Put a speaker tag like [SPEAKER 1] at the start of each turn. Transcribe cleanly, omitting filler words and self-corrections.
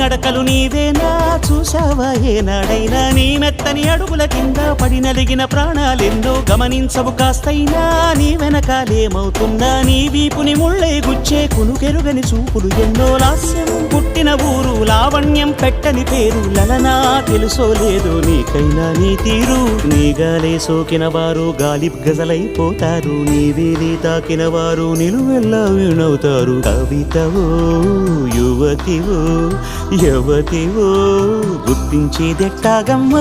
[SPEAKER 1] నడకలు నీవేనా చూసావా ఏనాడైనా నీ మెత్తని అడుగుల కింద పడి నలిగిన ప్రాణాలెన్నో గమనించవు కాస్తైనా నీ వెనకాలేమవుతున్నా నీ వీపుని ముళ్ళే గుచ్చే కునుకెరుగని చూపులు ఎన్నో లాస్యం పుట్టిన ఊరు లావణ్యం పెట్టని పేరు లలనా తెలుసో లేదో నీకైనా నీ తీరు నీ గాలే సోకిన వారు గాలి గజలైపోతారు నీ వేలి తాకిన వారు నిలువెల్లా వినవుతారు కవితవో యువతివో యవతివో గుర్తించేదెట్టాగమ్మ